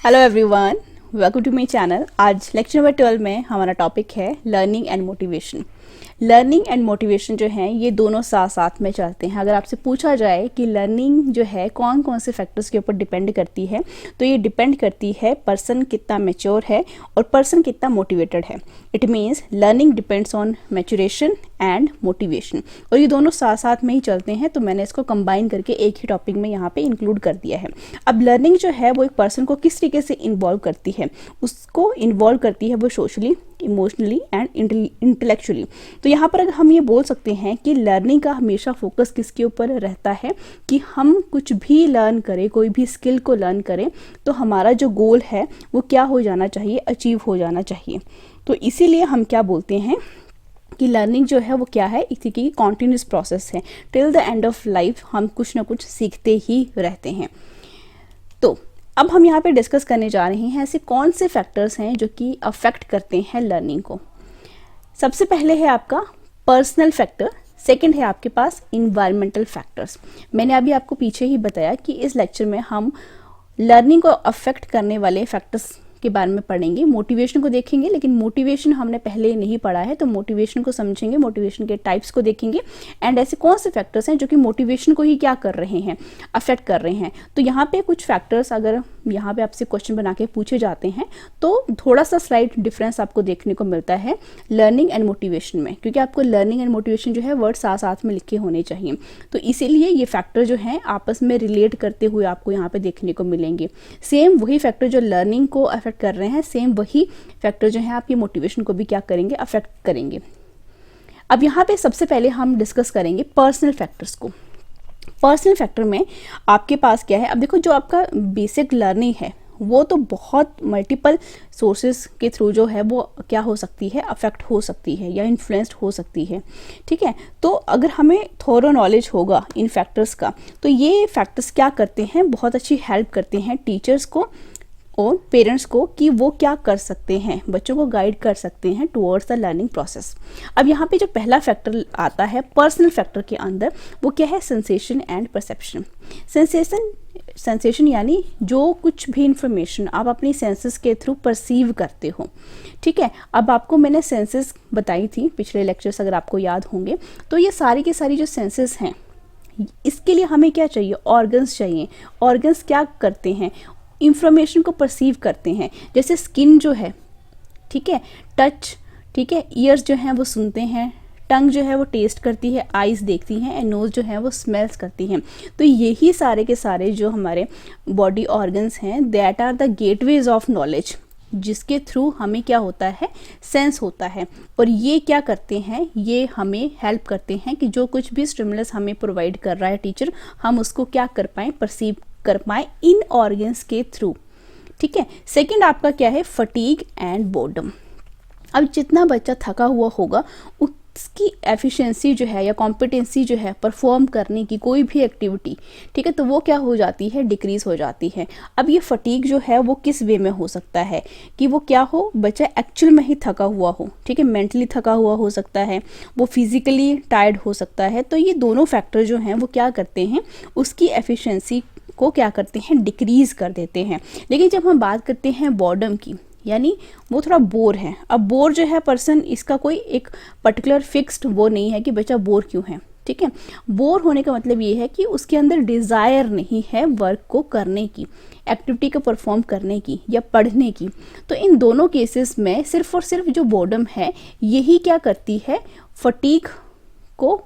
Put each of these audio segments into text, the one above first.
Hello everyone, welcome to my channel. आज lecture number 12 में हमारा टॉपिक है learning and motivation. Learning and motivation जो है ये दोनों साथ साथ में चलते हैं। अगर आपसे पूछा जाए कि लर्निंग जो है कौन कौन से फैक्टर्स के ऊपर डिपेंड करती है, तो ये डिपेंड करती है पर्सन कितना मैच्योर है और पर्सन कितना मोटिवेटेड है। It means learning depends on maturation and motivation, और ये दोनों साथ साथ में ही चलते हैं। तो मैंने इसको कंबाइन करके एक ही टॉपिक में यहाँ पे इंक्लूड कर दिया है। अब लर्निंग जो है वो एक पर्सन को किस तरीके से इन्वॉल्व करती है, उसको इन्वॉल्व करती है वो सोशली, इमोशनली एंड इंटेलेक्चुअली। तो यहाँ पर अगर हम ये बोल सकते हैं कि लर्निंग का हमेशा फोकस किसके ऊपर रहता है कि हम कुछ भी लर्न करें, कोई भी स्किल को लर्न करें, तो हमारा जो गोल है वो क्या हो जाना चाहिए, अचीव हो जाना चाहिए। तो इसीलिए हम क्या बोलते हैं कि लर्निंग जो है वो क्या है, इसी की कॉन्टिन्यूस प्रोसेस है। Till the end of life हम कुछ ना कुछ सीखते ही रहते हैं। तो अब हम यहाँ पे डिस्कस करने जा रहे हैं ऐसे कौन से फैक्टर्स हैं जो कि अफेक्ट करते हैं लर्निंग को। सबसे पहले है आपका पर्सनल फैक्टर, सेकंड है आपके पास इन्वायरमेंटल फैक्टर्स। मैंने अभी आपको पीछे ही बताया कि इस लेक्चर में हम लर्निंग को अफेक्ट करने वाले फैक्टर्स के बारे में पढ़ेंगे। मोटिवेशन को देखेंगे, लेकिन मोटिवेशन हमने पहले नहीं पढ़ा है, तो मोटिवेशन को समझेंगे, मोटिवेशन के टाइप्स को देखेंगे एंड ऐसे कौन से फैक्टर्स हैं जो कि मोटिवेशन को ही क्या कर रहे हैं, अफेक्ट कर रहे हैं। तो यहाँ पे कुछ फैक्टर्स अगर यहाँ पे आपसे क्वेश्चन बना के पूछे जाते हैं तो थोड़ा सा स्लाइट डिफरेंस आपको देखने को मिलता है लर्निंग एंड मोटिवेशन में, क्योंकि आपको लर्निंग एंड मोटिवेशन जो है वर्ड साथ साथ में लिखे होने चाहिए। तो इसीलिए ये फैक्टर जो हैं आपस में रिलेट करते हुए आपको यहाँ पे देखने को मिलेंगे। सेम वही फैक्टर जो लर्निंग को अफेक्ट कर रहे हैं, सेम वही फैक्टर जो है आपकी मोटिवेशन को भी क्या करेंगे, अफेक्ट करेंगे। अब यहाँ पे सबसे पहले हम डिस्कस करेंगे पर्सनल फैक्टर्स को। पर्सनल फैक्टर में आपके पास क्या है, अब देखो जो आपका बेसिक लर्निंग है वो तो बहुत मल्टीपल सोर्सेज के थ्रू जो है वो क्या हो सकती है, अफेक्ट हो सकती है या इन्फ्लुएंस्ड हो सकती है। ठीक है, तो अगर हमें थोड़ा नॉलेज होगा इन फैक्टर्स का, तो ये फैक्टर्स क्या करते हैं, बहुत अच्छी हेल्प करते हैं टीचर्स को और पेरेंट्स को कि वो क्या कर सकते हैं, बच्चों को गाइड कर सकते हैं टुवर्ड्स द लर्निंग प्रोसेस। अब यहाँ पे जो पहला फैक्टर आता है पर्सनल फैक्टर के अंदर, वो क्या है, सेंसेशन एंड परसेप्शन। सेंसेशन यानी जो कुछ भी इंफॉर्मेशन आप अपनी सेंसेस के थ्रू परसीव करते हो। ठीक है, अब आपको मैंने सेंसेस बताई थी पिछले लेक्चर्स, अगर आपको याद होंगे, तो ये सारी की सारी जो सेंसेस हैं, इसके लिए हमें क्या चाहिए, ऑर्गन्स चाहिए। ऑर्गन्स क्या करते हैं, इंफॉर्मेशन को परसीव करते हैं। जैसे स्किन जो है, ठीक है, टच, ठीक है, ईयर्स जो हैं वो सुनते हैं, टंग जो है वो टेस्ट करती है, आइज़ देखती हैं एंड नोज जो है वो स्मेल्स करती हैं। तो यही सारे के सारे जो हमारे बॉडी ऑर्गन्स हैं, that are the gateways of knowledge, जिसके थ्रू हमें क्या होता है, सेंस होता है। और ये क्या करते हैं, ये हमें हेल्प करते हैं कि जो कुछ भी स्टिमुलस हमें प्रोवाइड कर रहा है टीचर, हम उसको क्या कर पाएँ, परसीव कर पाए इन ऑर्गन्स के थ्रू। ठीक है, सेकंड आपका क्या है, फटीग एंड बोर्डम। अब जितना बच्चा थका हुआ होगा उसकी एफिशिएंसी जो है या कॉम्पिटेंसी जो है परफॉर्म करने की कोई भी एक्टिविटी, ठीक है, तो वो क्या हो जाती है, डिक्रीज हो जाती है। अब ये फटीग जो है वो किस वे में हो सकता है कि वो क्या हो, बच्चा एक्चुअल में ही थका हुआ हो, ठीक है, मेंटली थका हुआ हो सकता है, वो फिजिकली टायर्ड हो सकता है। तो ये दोनों फैक्टर जो हैं वो क्या करते हैं, उसकी एफिशिएंसी को क्या करते हैं, डिक्रीज कर देते हैं। लेकिन जब हम बात करते हैं बॉर्डम की, यानी वो थोड़ा बोर है। अब बोर जो है पर्सन, इसका कोई एक पर्टिकुलर फिक्स्ड वो नहीं है कि बच्चा बोर क्यों है। ठीक है, बोर होने का मतलब ये है कि उसके अंदर डिज़ायर नहीं है वर्क को करने की, एक्टिविटी को परफॉर्म करने की या पढ़ने की। तो इन दोनों केसेस में सिर्फ और सिर्फ जो बॉर्डम है यही क्या करती है, फटीग को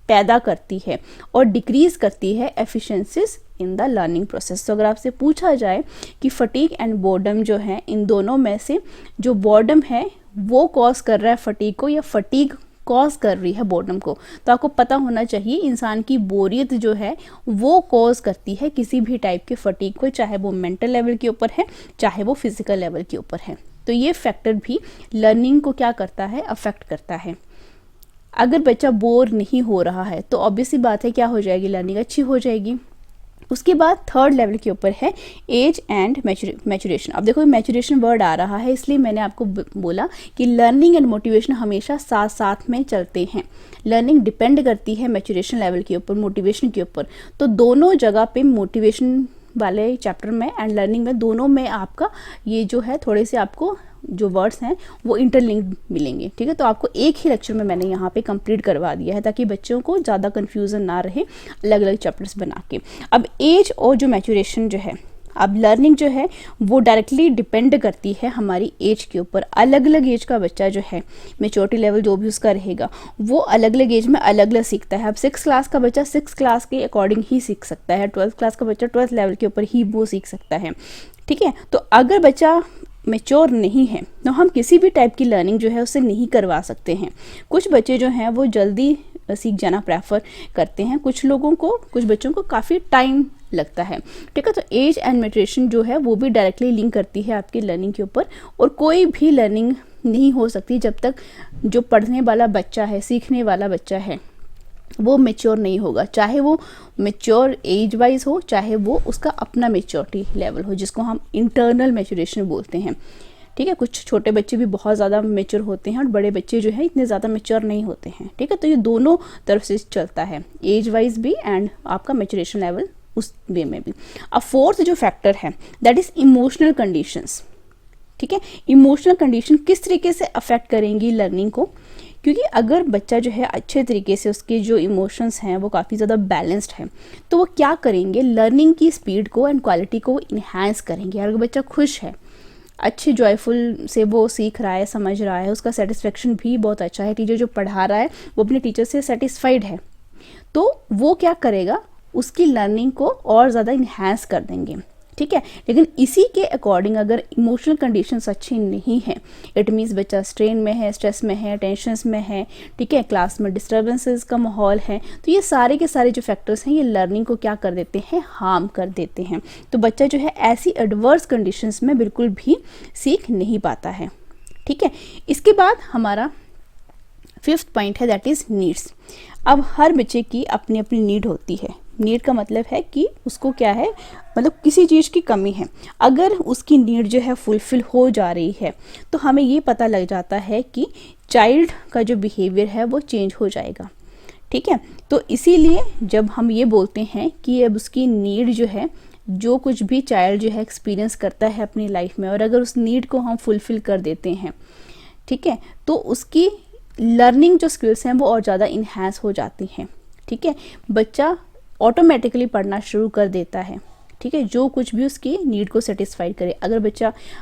पैदा करती है और डिक्रीज करती है efficiencies in the learning process. तो अगर आपसे पूछा जाए कि फटीग एंड बोर्डम जो है, इन दोनों में से जो बोर्डम है वो कॉज कर रहा है फटीग को या फटीग कॉज कर रही है बोर्डम को, तो आपको पता होना चाहिए इंसान की बोरियत जो है वो कॉज करती है किसी भी टाइप के फटीग को, चाहे वो मेंटल लेवल के ऊपर है, चाहे वो फिजिकल लेवल के ऊपर है। तो ये फैक्टर भी लर्निंग को क्या करता है, अफेक्ट करता है। अगर बच्चा बोर नहीं हो रहा है तो ऑब्वियसली बात है क्या हो जाएगी, लर्निंग अच्छी हो जाएगी। उसके बाद थर्ड लेवल के ऊपर है एज एंड मैचुरेशन। अब देखो मैचुरेशन वर्ड आ रहा है, इसलिए मैंने आपको बोला कि लर्निंग एंड मोटिवेशन हमेशा साथ साथ में चलते हैं। लर्निंग डिपेंड करती है मैचुरेशन लेवल के ऊपर, मोटिवेशन के ऊपर। तो दोनों जगह पे मोटिवेशन वाले चैप्टर में एंड लर्निंग में, दोनों में आपका ये जो है थोड़े से आपको जो वर्ड्स हैं वो इंटरलिंक्ड मिलेंगे, ठीक है। तो आपको एक ही लेक्चर में मैंने यहाँ पे कंप्लीट करवा दिया है ताकि बच्चों को ज़्यादा कन्फ्यूज़न ना रहे अलग अलग चैप्टर्स बना के। अब एज और जो मैच्योरेशन जो है, अब लर्निंग जो है वो डायरेक्टली डिपेंड करती है हमारी एज के ऊपर। अलग अलग एज का बच्चा जो है, मेच्योरिटी लेवल जो भी उसका रहेगा वो अलग अलग एज में अलग अलग सीखता है। अब 6 क्लास का बच्चा 6 क्लास के अकॉर्डिंग ही सीख सकता है, 12th क्लास का बच्चा 12th लेवल के ऊपर ही वो सीख सकता है, ठीक है। तो अगर बच्चा मेच्योर नहीं है तो हम किसी भी टाइप की लर्निंग जो है उससे नहीं करवा सकते हैं। कुछ बच्चे जो हैं वो जल्दी सीख जाना प्रेफर करते हैं, कुछ बच्चों को काफ़ी टाइम लगता है, ठीक है। तो एज एंड मैच्योरेशन जो है वो भी डायरेक्टली लिंक करती है आपकी लर्निंग के ऊपर। और कोई भी लर्निंग नहीं हो सकती जब तक जो पढ़ने वाला बच्चा है, सीखने वाला बच्चा है, वो मेच्योर नहीं होगा। चाहे वो मेच्योर एज वाइज हो, चाहे वो उसका अपना मेच्योरिटी लेवल हो, जिसको हम इंटरनल मैच्योरेशन बोलते हैं, ठीक है। कुछ छोटे बच्चे भी बहुत ज़्यादा मेच्योर होते हैं और बड़े बच्चे जो है इतने ज़्यादा मेच्योर नहीं होते हैं, ठीक है। तो ये दोनों तरफ से चलता है, एज वाइज भी एंड आपका मैच्योरेशन लेवल उस वे में भी। अब फोर्थ जो फैक्टर है दैट इज़ इमोशनल कंडीशंस, ठीक है। इमोशनल कंडीशन किस तरीके से अफेक्ट करेंगी लर्निंग को, क्योंकि अगर बच्चा जो है अच्छे तरीके से उसके जो इमोशंस हैं वो काफ़ी ज़्यादा बैलेंस्ड है तो वो क्या करेंगे, लर्निंग की स्पीड को एंड क्वालिटी को इन्हांस करेंगे। अगर बच्चा खुश है, अच्छे जॉयफुल से वो सीख रहा है, समझ रहा है, उसका सेटिस्फेक्शन भी बहुत अच्छा है, टीचर जो पढ़ा रहा है वो अपने टीचर से सेटिस्फाइड है, तो वो क्या करेगा, उसकी लर्निंग को और ज़्यादा इन्हांस कर देंगे, ठीक है। लेकिन इसी के अकॉर्डिंग अगर इमोशनल कंडीशंस अच्छी नहीं है, इट मीन्स बच्चा स्ट्रेन में है, स्ट्रेस में है, टेंशन्स में है, ठीक है, क्लास में डिस्टर्बेंसेस का माहौल है, तो ये सारे के सारे जो फैक्टर्स हैं ये लर्निंग को क्या कर देते हैं, हार्म कर देते हैं। तो बच्चा जो है ऐसी एडवर्स कंडीशंस में बिल्कुल भी सीख नहीं पाता है, ठीक है। इसके बाद हमारा 5th पॉइंट है दैट इज़ नीड्स। अब हर बच्चे की अपनी अपनी नीड होती है। नीड का मतलब है कि उसको क्या है, मतलब किसी चीज़ की कमी है, अगर उसकी नीड जो है फुलफ़िल हो जा रही है तो हमें ये पता लग जाता है कि चाइल्ड का जो बिहेवियर है वो चेंज हो जाएगा, ठीक है। तो इसीलिए जब हम ये बोलते हैं कि अब उसकी नीड जो है, जो कुछ भी चाइल्ड जो है एक्सपीरियंस करता है अपनी लाइफ में, और अगर उस नीड को हम फुलफ़िल कर देते हैं, ठीक है, तो उसकी लर्निंग जो स्किल्स हैं वो और ज़्यादा इन्हांस हो जाती हैं, ठीक है। बच्चा ऑटोमेटिकली पढ़ना शुरू कर देता है, ठीक है, जो कुछ भी उसकी नीड को सेटिस्फाई करे। अगर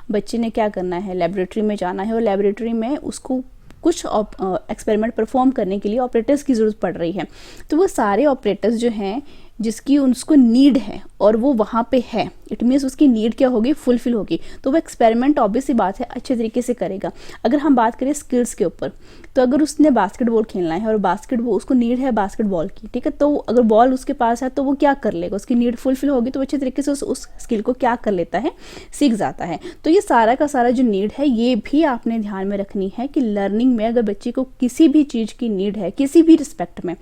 बच्चे ने क्या करना है, लेबोरेटरी में जाना है और लेबोरेटरी में उसको कुछ एक्सपेरिमेंट परफॉर्म करने के लिए ऑपरेटर्स की ज़रूरत पड़ रही है, तो वो सारे ऑपरेटर्स जो हैं जिसकी उसको नीड है और वो वहाँ पे है, इट मीन्स उसकी नीड क्या होगी, फुलफिल होगी, तो वो एक्सपेरिमेंट ऑब्वियस सी बात है अच्छे तरीके से करेगा। अगर हम बात करें स्किल्स के ऊपर, तो अगर उसने बास्केटबॉल खेलना है और बास्केटबॉल उसको नीड है बास्केटबॉल की, ठीक है, तो अगर बॉल उसके पास है तो वो क्या कर लेगा, उसकी नीड फुलफिल होगी तो अच्छे तरीके से उस स्किल को क्या कर लेता है, सीख जाता है। तो ये सारा का सारा जो नीड है ये भी आपने ध्यान में रखनी है कि लर्निंग में अगर बच्चे को किसी भी चीज़ की नीड है किसी भी रिस्पेक्ट में,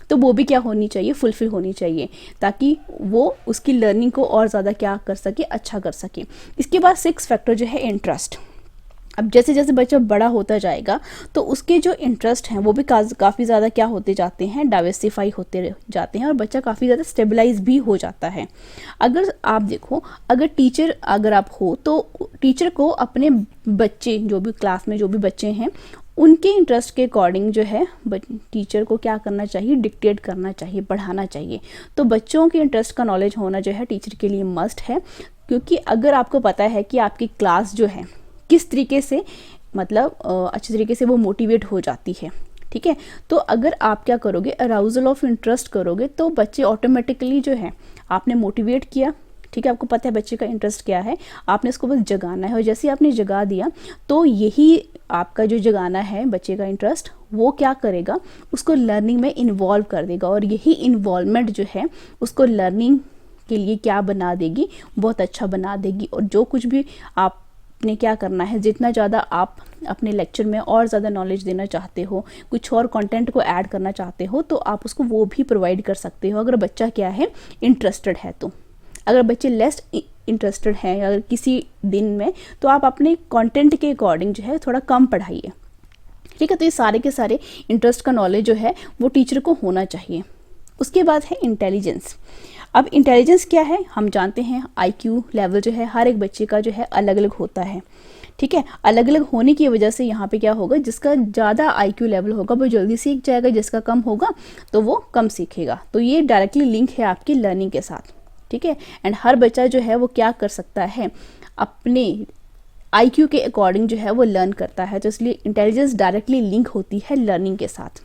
तो वो भी क्या होनी चाहिए, फुलफिल होनी चाहिए, ताकि वो उसकी लर्निंग को और ज़्यादा क्या कर सके, अच्छा कर सके। इसके बाद 6 फैक्टर जो है इंटरेस्ट। अब जैसे जैसे बच्चा बड़ा होता जाएगा तो उसके जो इंटरेस्ट हैं वो भी काफ़ी ज़्यादा क्या होते जाते हैं, डाइवर्सिफाई होते जाते हैं और बच्चा काफ़ी ज़्यादा स्टेबलाइज भी हो जाता है। अगर आप देखो, अगर टीचर अगर आप हो तो टीचर को अपने बच्चे जो भी क्लास में जो भी बच्चे हैं उनके इंटरेस्ट के अकॉर्डिंग जो है टीचर को क्या करना चाहिए, डिक्टेट करना चाहिए, पढ़ाना चाहिए। तो बच्चों के इंटरेस्ट का नॉलेज होना जो है टीचर के लिए मस्ट है, क्योंकि अगर आपको पता है कि आपकी क्लास जो है किस तरीके से मतलब अच्छे तरीके से वो मोटिवेट हो जाती है, ठीक है, तो अगर आप क्या करोगे, अराउजल ऑफ इंटरेस्ट करोगे तो बच्चे ऑटोमेटिकली जो है आपने मोटिवेट किया, ठीक है, आपको पता है बच्चे का इंटरेस्ट क्या है, आपने इसको बस जगाना है और जैसे ही आपने जगा दिया तो यही आपका जो जगाना है बच्चे का इंटरेस्ट वो क्या करेगा, उसको लर्निंग में इन्वॉल्व कर देगा और यही इन्वॉल्वमेंट जो है उसको लर्निंग के लिए क्या बना देगी, बहुत अच्छा बना देगी। और जो कुछ भी आपने क्या करना है, जितना ज़्यादा आप अपने लेक्चर में और ज़्यादा नॉलेज देना चाहते हो, कुछ और कंटेंट को ऐड करना चाहते हो, तो आप उसको वो भी प्रोवाइड कर सकते हो अगर बच्चा क्या है, इंटरेस्टेड है। तो अगर बच्चे लेस इंटरेस्टेड हैं अगर किसी दिन में, तो आप अपने कंटेंट के अकॉर्डिंग जो है थोड़ा कम पढ़ाइए, ठीक है। तो ये सारे के सारे इंटरेस्ट का नॉलेज जो है वो टीचर को होना चाहिए। उसके बाद है इंटेलिजेंस। अब इंटेलिजेंस क्या है, हम जानते हैं आईक्यू लेवल जो है हर एक बच्चे का जो है अलग अलग होता है, ठीक है। अलग अलग होने की वजह से यहाँ पे क्या होगा, जिसका ज़्यादा आईक्यू लेवल होगा वो जल्दी सीख जाएगा, जिसका कम होगा तो वो कम सीखेगा। तो ये डायरेक्टली लिंक है आपकी लर्निंग के साथ, ठीक है। एंड हर बच्चा जो है वो क्या कर सकता है, अपने आईक्यू के अकॉर्डिंग जो है वो लर्न करता है, तो इसलिए इंटेलिजेंस डायरेक्टली लिंक होती है लर्निंग के साथ।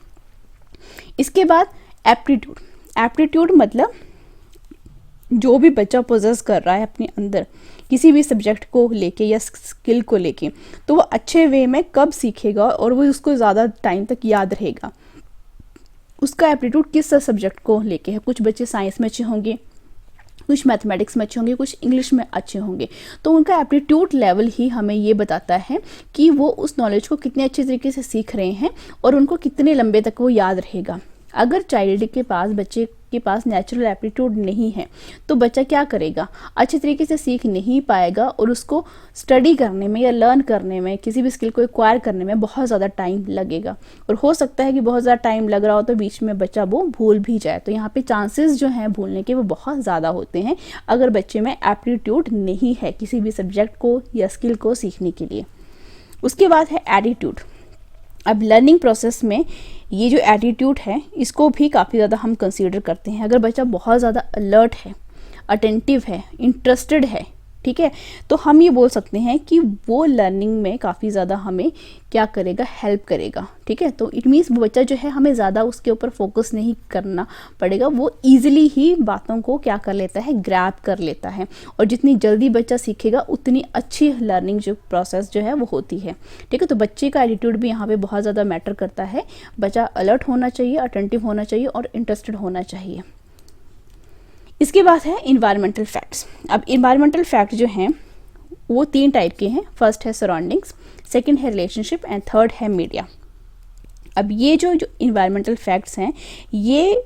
इसके बाद एप्टीट्यूड। एप्टीट्यूड मतलब जो भी बच्चा पोजेस कर रहा है अपने अंदर किसी भी सब्जेक्ट को लेके या स्किल को लेके, तो वो अच्छे वे में कब सीखेगा और वो उसको ज़्यादा टाइम तक याद रहेगा। उसका एप्टीट्यूड किस सब्जेक्ट को लेके है। कुछ बच्चे साइंस में अच्छे होंगे, कुछ मैथमेटिक्स में अच्छे होंगे, कुछ इंग्लिश में अच्छे होंगे, तो उनका एप्टीट्यूड लेवल ही हमें ये बताता है कि वो उस नॉलेज को कितने अच्छे तरीके से सीख रहे हैं और उनको कितने लंबे तक वो याद रहेगा। अगर चाइल्ड के पास, बच्चे के पास नेचुरल एप्टीट्यूड नहीं है तो बच्चा क्या करेगा, अच्छे तरीके से सीख नहीं पाएगा और उसको स्टडी करने में या लर्न करने में, किसी भी स्किल को एक्वायर करने में बहुत ज़्यादा टाइम लगेगा। और हो सकता है कि बहुत ज़्यादा टाइम लग रहा हो तो बीच में बच्चा वो भूल भी जाए। तो यहाँ पे चांसेस जो हैं भूलने के वो बहुत ज़्यादा होते हैं अगर बच्चे में एप्टीट्यूड नहीं है किसी भी सब्जेक्ट को या स्किल को सीखने के लिए। उसके बाद है एटीट्यूड। अब लर्निंग प्रोसेस में ये जो एटीट्यूड है इसको भी काफ़ी ज़्यादा हम कंसीडर करते हैं। अगर बच्चा बहुत ज़्यादा अलर्ट है, अटेंटिव है, इंटरेस्टेड है, ठीक है, तो हम ये बोल सकते हैं कि वो लर्निंग में काफ़ी ज़्यादा हमें क्या करेगा, हेल्प करेगा, ठीक है। तो इट मीन्स वो बच्चा जो है हमें ज़्यादा उसके ऊपर फोकस नहीं करना पड़ेगा, वो ईजिली ही बातों को क्या कर लेता है, ग्रैब कर लेता है। और जितनी जल्दी बच्चा सीखेगा उतनी अच्छी लर्निंग जो प्रोसेस जो है वो होती है, ठीक है। तो बच्चे का एटीट्यूड भी यहाँ पे बहुत ज़्यादा मैटर करता है। बच्चा अलर्ट होना चाहिए, अटेंटिव होना चाहिए और इंटरेस्टेड होना चाहिए। इसके बाद है इन्वायरमेंटल फैक्ट्स। अब इन्वायरमेंटल फैक्ट जो हैं वो 3 टाइप के हैं। फर्स्ट है सराउंडिंग्स, सेकंड है रिलेशनशिप एंड थर्ड है मीडिया। अब ये जो इन्वायरमेंटल फैक्ट्स हैं ये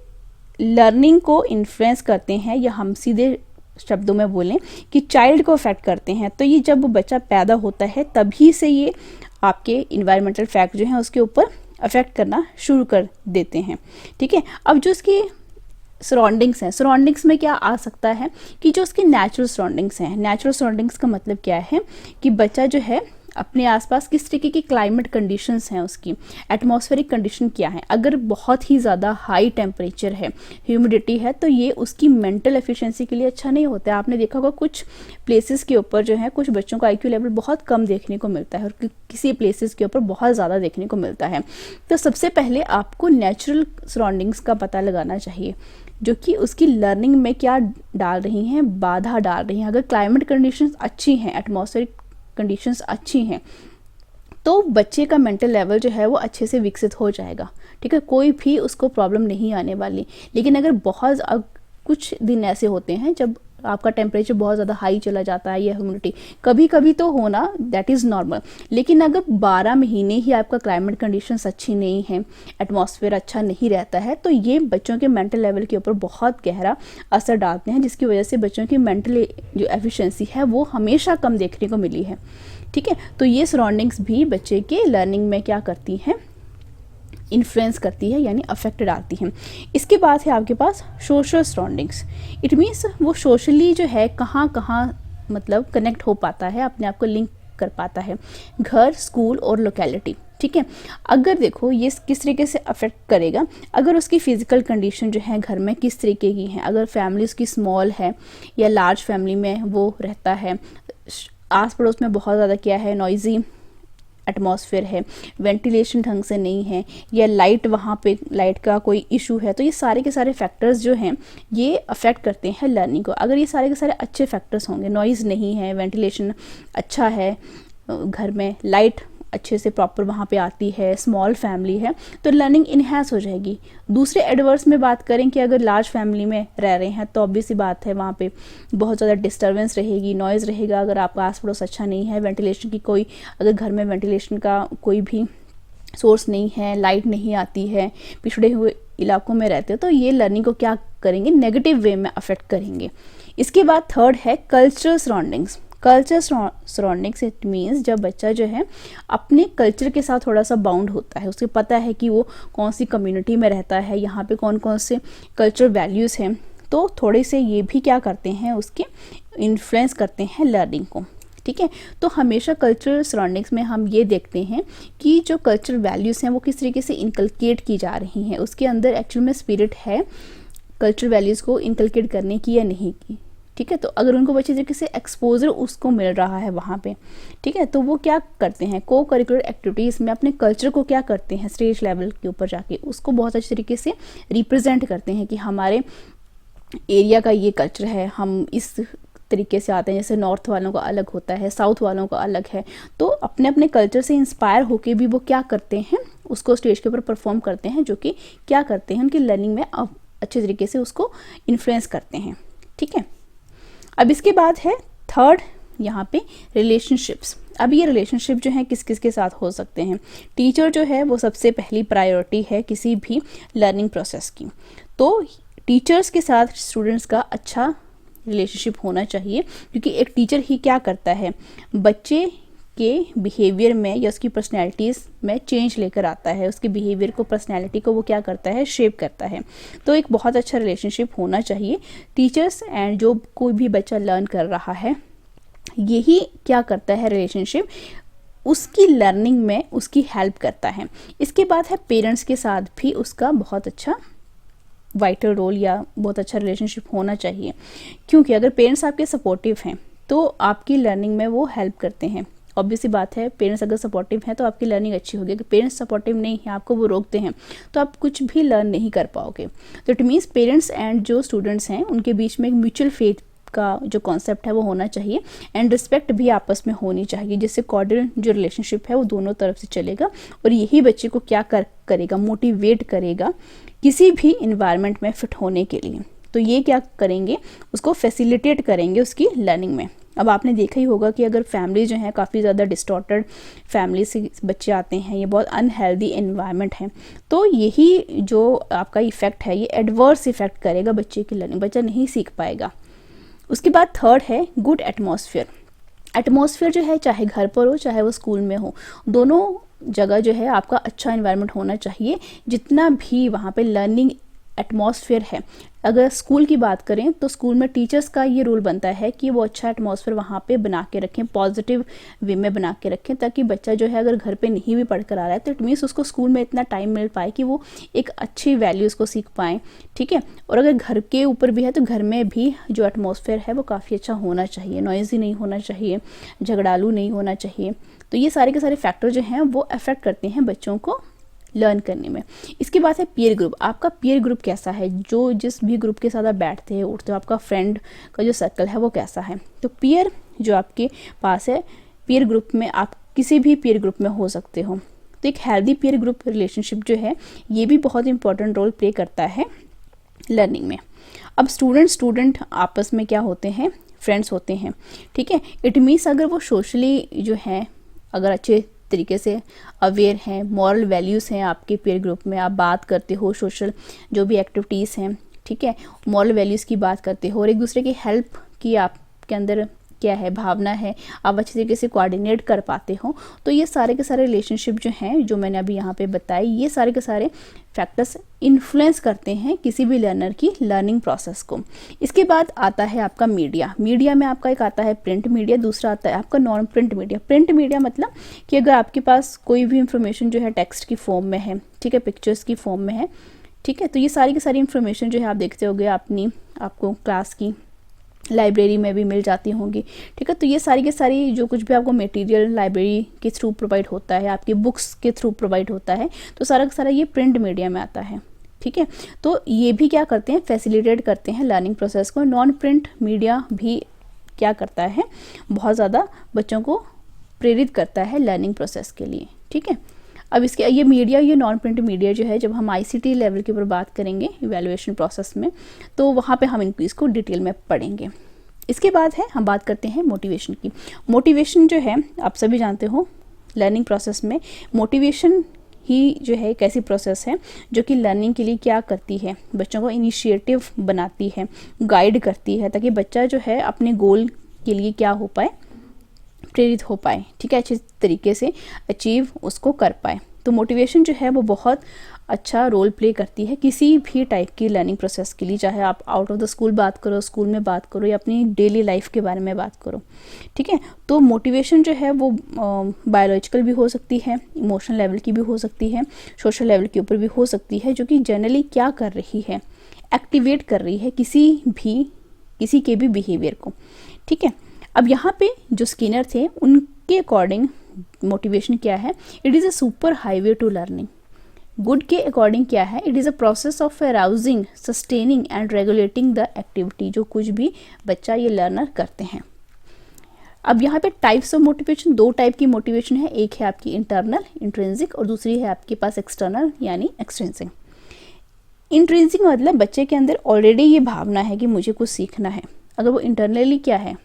लर्निंग को इन्फ्लुएंस करते हैं, या हम सीधे शब्दों में बोलें कि चाइल्ड को अफेक्ट करते हैं। तो ये जब बच्चा पैदा होता है तभी से ये आपके इन्वायरमेंटल फैक्ट जो हैं उसके ऊपर अफेक्ट करना शुरू कर देते हैं, ठीक है। अब जो इसकी सराउंडिंग्स हैं, सराउंडिंग्स में क्या आ सकता है कि जो उसकी नेचुरल सराउंडिंग्स हैं। नेचुरल सराउंडिंग्स का मतलब क्या है कि बच्चा जो है अपने आसपास किस तरीके की क्लाइमेट कंडीशंस हैं, उसकी एटमॉस्फेरिक कंडीशन क्या है। अगर बहुत ही ज़्यादा हाई टेम्परेचर है, ह्यूमिडिटी है, तो ये उसकी मेंटल एफिशिएंसी के लिए अच्छा नहीं होता है। आपने देखा होगा कुछ प्लेसेस के ऊपर जो है कुछ बच्चों का आईक्यू लेवल बहुत कम देखने को मिलता है और किसी प्लेसेस के ऊपर बहुत ज़्यादा देखने को मिलता है। तो सबसे पहले आपको नेचुरल सराउंडिंग्स का पता लगाना चाहिए जो कि उसकी लर्निंग में क्या डाल रही हैं, बाधा डाल रही हैं। अगर क्लाइमेट कंडीशंस अच्छी हैं, एटमॉस्फेरिक कंडीशंस अच्छी हैं, तो बच्चे का मेंटल लेवल जो है वो अच्छे से विकसित हो जाएगा, ठीक है। कोई भी उसको प्रॉब्लम नहीं आने वाली। लेकिन अगर कुछ दिन ऐसे होते हैं जब आपका टेम्परेचर बहुत ज़्यादा हाई चला जाता है या ह्यूमिडिटी, कभी कभी तो होना, दैट इज़ नॉर्मल। लेकिन अगर 12 महीने ही आपका क्लाइमेट कंडीशंस अच्छी नहीं है, एटमॉस्फेयर अच्छा नहीं रहता है, तो ये बच्चों के मेंटल लेवल के ऊपर बहुत गहरा असर डालते हैं, जिसकी वजह से बच्चों की मेंटल जो एफिशिएंसी है वो हमेशा कम देखने को मिली है, ठीक है। तो ये सराउंडिंग्स भी बच्चे के लर्निंग में क्या करती हैं, इन्फ्लुएंस करती है, यानी अफेक्ट डालती हैं। इसके बाद है आपके पास सोशल सराउंडिंग्स। इट मीन्स वो सोशली जो है कहाँ कहाँ मतलब कनेक्ट हो पाता है, अपने आप को लिंक कर पाता है, घर, स्कूल और लोकेलिटी, ठीक है। अगर देखो ये किस तरीके से अफेक्ट करेगा, अगर उसकी फिजिकल कंडीशन जो है घर में किस तरीके की है, अगर फैमिली उसकी स्मॉल है या लार्ज फैमिली में वो रहता है, आस पड़ोस में बहुत ज़्यादा क्या है, नॉइजी एटमॉस्फेयर है, वेंटिलेशन ढंग से नहीं है, या लाइट, वहाँ पे लाइट का कोई इशू है, तो ये सारे के सारे फैक्टर्स जो हैं ये अफेक्ट करते हैं लर्निंग को। अगर ये सारे के सारे अच्छे फैक्टर्स होंगे, नॉइज़ नहीं है, वेंटिलेशन अच्छा है, घर में लाइट अच्छे से प्रॉपर वहाँ पे आती है, स्मॉल फैमिली है, तो लर्निंग इन्हेंस हो जाएगी। दूसरे एडवर्स में बात करें कि अगर लार्ज फैमिली में रह रहे हैं तो ऑब्वियस सी बात है वहाँ पे बहुत ज़्यादा डिस्टर्बेंस रहेगी, नॉइज़ रहेगा। अगर आपका आस पड़ोस अच्छा नहीं है, वेंटिलेशन की कोई, अगर घर में वेंटिलेशन का कोई भी सोर्स नहीं है, लाइट नहीं आती है, पिछड़े हुए इलाकों में रहते हो, तो ये लर्निंग को क्या करेंगे, नेगेटिव वे में अफेक्ट करेंगे। इसके बाद थर्ड है cultural surroundings. Culture surroundings it means जब बच्चा जो है अपने कल्चर के साथ थोड़ा सा बाउंड होता है, उसे पता है कि वो कौन सी कम्युनिटी में रहता है, यहाँ पे कौन कौन से कल्चर वैल्यूज़ हैं, तो थोड़े से ये भी क्या करते हैं, उसके इन्फ्लुएंस करते हैं लर्निंग को। ठीक है, तो हमेशा कल्चरल सराउंडिंग्स में हम ये देखते हैं कि जो कल्चरल वैल्यूज़ हैं वो किस तरीके से इनकलकेट की जा रही हैं, उसके अंदर एक्चुअल में स्पिरिट है कल्चरल वैल्यूज़ को इनकलकेट करने की या नहीं की। ठीक है, तो अगर उनको अच्छे तरीके से एक्सपोजर उसको मिल रहा है वहाँ पे, ठीक है, तो वो क्या करते हैं, को करिकुलर एक्टिविटीज़ में अपने कल्चर को क्या करते हैं, स्टेज लेवल के ऊपर जाके उसको बहुत अच्छे तरीके से रिप्रेजेंट करते हैं कि हमारे एरिया का ये कल्चर है, हम इस तरीके से आते हैं। जैसे नॉर्थ वालों का अलग होता है, साउथ वालों का अलग है, तो अपने अपने कल्चर से इंस्पायर होके भी वो क्या करते हैं, उसको स्टेज के ऊपर परफॉर्म करते हैं, जो कि क्या करते हैं, उनकी लर्निंग में अच्छे तरीके से उसको इन्फ्लुएंस करते हैं। ठीक है, अब इसके बाद है थर्ड यहाँ पे रिलेशनशिप्स। अब ये रिलेशनशिप जो है किस किस के साथ हो सकते हैं। टीचर जो है वो सबसे पहली प्रायोरिटी है किसी भी लर्निंग प्रोसेस की, तो टीचर्स के साथ स्टूडेंट्स का अच्छा रिलेशनशिप होना चाहिए, क्योंकि एक टीचर ही क्या करता है, बच्चे के बिहेवियर में या उसकी पर्सनैलिटीज़ में चेंज लेकर आता है, उसके बिहेवियर को, पर्सनैलिटी को वो क्या करता है, शेप करता है। तो एक बहुत अच्छा रिलेशनशिप होना चाहिए टीचर्स एंड जो कोई भी बच्चा लर्न कर रहा है, यही क्या करता है, रिलेशनशिप उसकी लर्निंग में उसकी हेल्प करता है। इसके बाद है पेरेंट्स के साथ भी उसका बहुत अच्छा वाइटल रोल या बहुत अच्छा रिलेशनशिप होना चाहिए, क्योंकि अगर पेरेंट्स आपके सपोर्टिव हैं तो आपकी लर्निंग में वो हेल्प करते हैं। ऑब्वियसली बात है, पेरेंट्स अगर सपोर्टिव हैं तो आपकी लर्निंग अच्छी होगी। अगर पेरेंट्स सपोर्टिव नहीं है, आपको वो रोकते हैं, तो आप कुछ भी लर्न नहीं कर पाओगे। तो इट मीन्स पेरेंट्स एंड जो स्टूडेंट्स हैं उनके बीच में एक म्यूचुअल फेथ का जो कॉन्सेप्ट है वो होना चाहिए, एंड रिस्पेक्ट भी आपस में होनी चाहिए, जिससे कॉर्डियल जो रिलेशनशिप है वो दोनों तरफ से चलेगा, और यही बच्चे को क्या करेगा, मोटिवेट करेगा किसी भी इन्वायरमेंट में फिट होने के लिए। तो ये क्या करेंगे, उसको फैसिलिटेट करेंगे उसकी लर्निंग में। अब आपने देखा ही होगा कि अगर फैमिली जो है काफ़ी ज़्यादा डिस्टॉर्टेड फैमिली से बच्चे आते हैं, ये बहुत अनहेल्दी एनवायरनमेंट है, तो यही जो आपका इफ़ेक्ट है ये एडवर्स इफ़ेक्ट करेगा बच्चे की लर्निंग, बच्चा नहीं सीख पाएगा। उसके बाद थर्ड है गुड एटमॉस्फेयर। एटमॉस्फेयर जो है चाहे घर पर हो चाहे वो स्कूल में हो, दोनों जगह जो है आपका अच्छा एनवायरनमेंट होना चाहिए। जितना भी वहाँ पे लर्निंग एटमॉस्फेयर है, अगर स्कूल की बात करें तो स्कूल में टीचर्स का ये रोल बनता है कि वो अच्छा एटमॉस्फेयर वहाँ पे बना के रखें, पॉजिटिव वे में बना के रखें, ताकि बच्चा जो है अगर घर पे नहीं भी पढ़ कर आ रहा है तो इट मीन्स उसको स्कूल में इतना टाइम मिल पाए कि वो एक अच्छी वैल्यूज़ को सीख पाएँ। ठीक है, और अगर घर के ऊपर भी है तो घर में भी जो एटमॉस्फेयर है वो काफ़ी अच्छा होना चाहिए, नॉइज़ी नहीं होना चाहिए, झगड़ालू नहीं होना चाहिए। तो ये सारे के सारे फैक्टर जो हैं वो अफेक्ट करते हैं बच्चों को लर्न करने में। इसके बाद है पीयर ग्रुप। आपका पीयर ग्रुप कैसा है, जो जिस भी ग्रुप के साथ आप बैठते हैं उठते हो, आपका फ्रेंड का जो सर्कल है वो कैसा है। तो पीयर जो आपके पास है, पीयर ग्रुप में आप किसी भी पीयर ग्रुप में हो सकते हो। तो एक हेल्दी पीयर ग्रुप रिलेशनशिप जो है ये भी बहुत इंपॉर्टेंट रोल प्ले करता है लर्निंग में। अब स्टूडेंट आपस में क्या होते हैं, फ्रेंड्स होते हैं। ठीक है, इट मीन्स अगर वो सोशली जो है अगर अच्छे तरीके से अवेयर हैं, मॉरल वैल्यूज़ हैं आपके पीयर ग्रुप में, आप बात करते हो, सोशल जो भी एक्टिविटीज़ हैं, ठीक है, मॉरल वैल्यूज़ की बात करते हो, और एक दूसरे की हेल्प की आपके अंदर क्या है, भावना है, आप अच्छे तरीके से कोऑर्डिनेट कर पाते हो, तो ये सारे के सारे रिलेशनशिप जो हैं जो मैंने अभी यहाँ पे बताई, ये सारे के सारे फैक्टर्स इन्फ्लुएंस करते हैं किसी भी लर्नर की लर्निंग प्रोसेस को। इसके बाद आता है आपका मीडिया। मीडिया में आपका एक आता है प्रिंट मीडिया, दूसरा आता है आपका non print media. Print media मतलब कि अगर आपके पास कोई भी इंफॉर्मेशन जो है टेक्स्ट की फॉर्म में है, ठीक है, पिक्चर्स की फॉर्म में है, ठीक है, तो ये सारी की सारी इन्फॉर्मेशन जो है आप देखते होगे आपको क्लास की लाइब्रेरी में भी मिल जाती होंगी। ठीक है, तो ये सारी की सारी जो कुछ भी आपको मटेरियल लाइब्रेरी के थ्रू प्रोवाइड होता है, आपकी बुक्स के थ्रू प्रोवाइड होता है, तो सारा का सारा ये प्रिंट मीडिया में आता है। ठीक है, तो ये भी क्या करते हैं, फैसिलिटेट करते हैं लर्निंग प्रोसेस को। नॉन प्रिंट मीडिया भी क्या करता है, बहुत ज़्यादा बच्चों को प्रेरित करता है लर्निंग प्रोसेस के लिए। ठीक है, अब इसके ये मीडिया, ये नॉन प्रिंट मीडिया जो है, जब हम आईसीटी लेवल के ऊपर बात करेंगे इवैल्यूएशन प्रोसेस में, तो वहाँ पे हम इसको डिटेल में पढ़ेंगे। इसके बाद है हम बात करते हैं मोटिवेशन की। मोटिवेशन जो है आप सभी जानते हो, लर्निंग प्रोसेस में मोटिवेशन ही जो है एक ऐसी प्रोसेस है जो कि लर्निंग के लिए क्या करती है, बच्चों को इनिशिएटिव बनाती है, गाइड करती है, ताकि बच्चा जो है अपने गोल के लिए क्या हो पाए, प्रेरित हो पाए। ठीक है, अच्छे तरीके से अचीव उसको कर पाए। तो मोटिवेशन जो है वो बहुत अच्छा रोल प्ले करती है किसी भी टाइप की लर्निंग प्रोसेस के लिए, चाहे आप आउट ऑफ द स्कूल बात करो, स्कूल में बात करो, या अपनी डेली लाइफ के बारे में बात करो। ठीक है, तो मोटिवेशन जो है वो बायोलॉजिकल भी हो सकती है, इमोशनल लेवल की भी हो सकती है, सोशल लेवल के ऊपर भी हो सकती है, जो कि जनरली क्या कर रही है, एक्टिवेट कर रही है किसी के भी बिहेवियर को। ठीक है, अब यहाँ पे जो स्किनर थे उनके अकॉर्डिंग मोटिवेशन क्या है, it is a super highway to learning. Good के अकॉर्डिंग क्या है, it is a process of arousing, sustaining and regulating the activity, जो कुछ भी बच्चा ये लर्नर करते हैं। अब यहाँ पे टाइप्स ऑफ मोटिवेशन, 2 टाइप की मोटिवेशन है, एक है आपकी इंटरनल इंट्रिंसिक और दूसरी है आपके पास एक्सटर्नल यानी एक्सट्रिंसिक। इंट्रिंसिक मतलब बच्चे के अंदर ऑलरेडी ये भावना है कि मुझे कुछ सीखना है। अगर वो इंटरनली क्या है,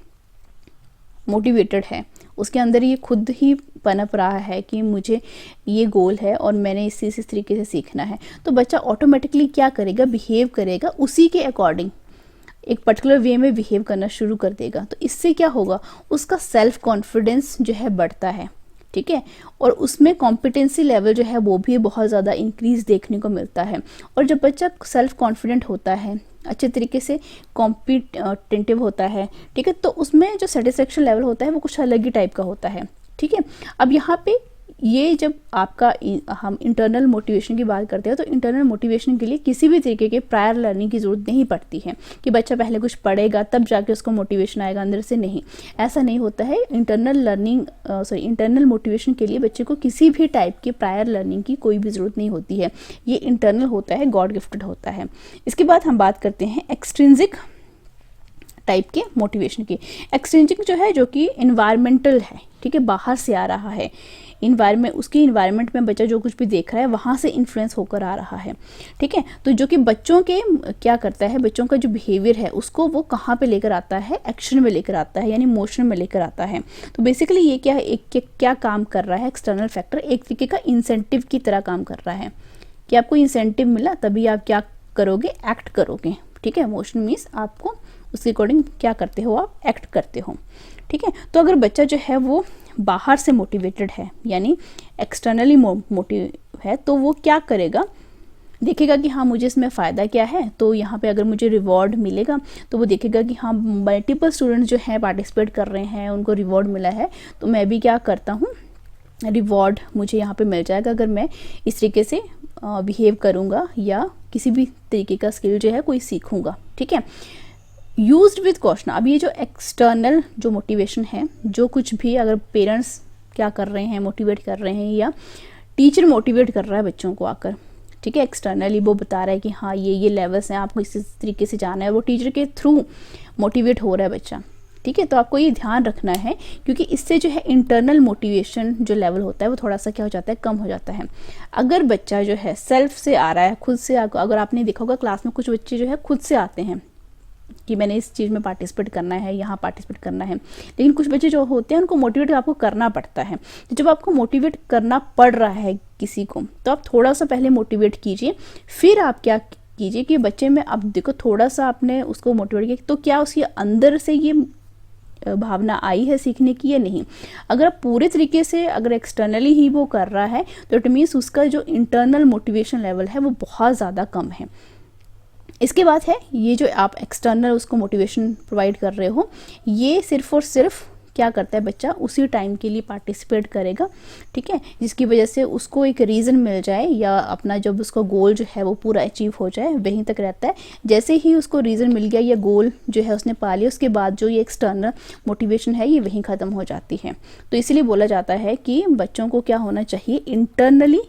मोटिवेटेड है, उसके अंदर ये खुद ही पनप रहा है कि मुझे ये गोल है और मैंने इस तरीके से सीखना है, तो बच्चा ऑटोमेटिकली क्या करेगा, बिहेव करेगा उसी के अकॉर्डिंग, एक पर्टिकुलर वे में बिहेव करना शुरू कर देगा। तो इससे क्या होगा, उसका सेल्फ कॉन्फिडेंस जो है बढ़ता है। ठीक है, और उसमें कॉम्पिटेंसी लेवल जो है वो भी बहुत ज़्यादा इंक्रीज देखने को मिलता है। और जब बच्चा सेल्फ कॉन्फिडेंट होता है, अच्छे तरीके से कॉम्पिटेटिव होता है, ठीक है, तो उसमें जो सेटिस्फेक्शन लेवल होता है वो कुछ अलग ही टाइप का होता है। ठीक है, अब यहाँ पे ये जब आपका हम इंटरनल मोटिवेशन की बात करते हैं, तो इंटरनल मोटिवेशन के लिए किसी भी तरीके के प्रायर लर्निंग की ज़रूरत नहीं पड़ती है कि बच्चा पहले कुछ पढ़ेगा तब जाके उसको मोटिवेशन आएगा अंदर से, नहीं, ऐसा नहीं होता है। इंटरनल मोटिवेशन के लिए बच्चे को किसी भी टाइप की प्रायर लर्निंग की कोई भी ज़रूरत नहीं होती है, ये इंटरनल होता है, गॉड गिफ्टेड होता है। इसके बाद हम बात करते हैं एक्सट्रिंसिक टाइप के मोटिवेशन की। एक्सट्रिंसिक जो है, जो कि इन्वायरमेंटल है, ठीक है, बाहर से आ रहा है, उसकी इन्वायरमेंट में बच्चा जो कुछ भी देख रहा है वहाँ से इन्फ्लुएंस होकर आ रहा है। ठीक है, तो जो कि बच्चों के क्या करता है, बच्चों का जो बिहेवियर है उसको वो कहाँ पे लेकर आता है, एक्शन में लेकर आता है, यानी मोशन में लेकर आता है। तो बेसिकली ये क्या है, क्या काम कर रहा है, एक्सटर्नल फैक्टर एक तरीके का इंसेंटिव की तरह काम कर रहा है कि आपको इंसेंटिव मिला तभी आप क्या करोगे, एक्ट करोगे। ठीक है, मोशन मीन्स आपको उसके अकॉर्डिंग क्या करते हो, आप एक्ट करते हो। ठीक है, तो अगर बच्चा जो है वो बाहर से मोटिवेटेड है, यानी एक्सटर्नली मोटिव है, तो वो क्या करेगा, देखेगा कि हाँ मुझे इसमें फ़ायदा क्या है, तो यहाँ पे अगर मुझे रिवॉर्ड मिलेगा तो वो देखेगा कि हाँ मल्टीपल स्टूडेंट्स जो हैं पार्टिसिपेट कर रहे हैं, उनको रिवॉर्ड मिला है, तो मैं भी क्या करता हूँ, रिवॉर्ड मुझे यहाँ पे मिल जाएगा अगर मैं इस तरीके से बिहेव करूँगा या किसी भी तरीके का स्किल जो है कोई सीखूँगा। ठीक है, यूज्ड विद क्वेश्चन। अब ये जो एक्सटर्नल जो मोटिवेशन है, जो कुछ भी अगर पेरेंट्स क्या कर रहे हैं, मोटिवेट कर रहे हैं, या टीचर मोटिवेट कर रहा है बच्चों को आकर, ठीक है, एक्सटर्नली वो बता रहा है कि हाँ ये लेवल्स हैं, आपको इस तरीके से जाना है, वो टीचर के थ्रू मोटिवेट हो रहा है बच्चा। ठीक है, तो आपको ये ध्यान रखना है, क्योंकि इससे जो है इंटरनल मोटिवेशन जो लेवल होता है वो थोड़ा सा क्या हो जाता है, कम हो जाता है। अगर बच्चा जो है सेल्फ से आ रहा है, खुद से, अगर आपने देखा होगा क्लास में कुछ बच्चे जो है खुद से आते हैं कि मैंने इस चीज़ में पार्टिसिपेट करना है, यहाँ पार्टिसिपेट करना है, लेकिन कुछ बच्चे जो होते हैं उनको मोटिवेट आपको करना पड़ता है। तो जब आपको मोटिवेट करना पड़ रहा है किसी को, तो आप थोड़ा सा पहले मोटिवेट कीजिए, फिर आप क्या कीजिए कि बच्चे में, अब देखो थोड़ा सा आपने उसको मोटिवेट किया तो क्या उसके अंदर से ये भावना आई है सीखने की या नहीं। अगर आप पूरे तरीके से अगर एक्सटर्नली ही वो कर रहा है तो इट मीन्स उसका जो इंटरनल मोटिवेशन लेवल है वो बहुत ज़्यादा कम है। इसके बाद है ये जो आप एक्सटर्नल उसको मोटिवेशन प्रोवाइड कर रहे हो, ये सिर्फ और सिर्फ क्या करता है, बच्चा उसी टाइम के लिए पार्टिसिपेट करेगा। ठीक है, जिसकी वजह से उसको एक रीज़न मिल जाए या अपना जब उसका गोल जो है वो पूरा अचीव हो जाए, वहीं तक रहता है। जैसे ही उसको रीज़न मिल गया या गोल जो है उसने पा लिया, उसके बाद जो ये एक्सटर्नल मोटिवेशन है ये वहीं ख़त्म हो जाती है। तो इसलिए बोला जाता है कि बच्चों को क्या होना चाहिए, इंटरनली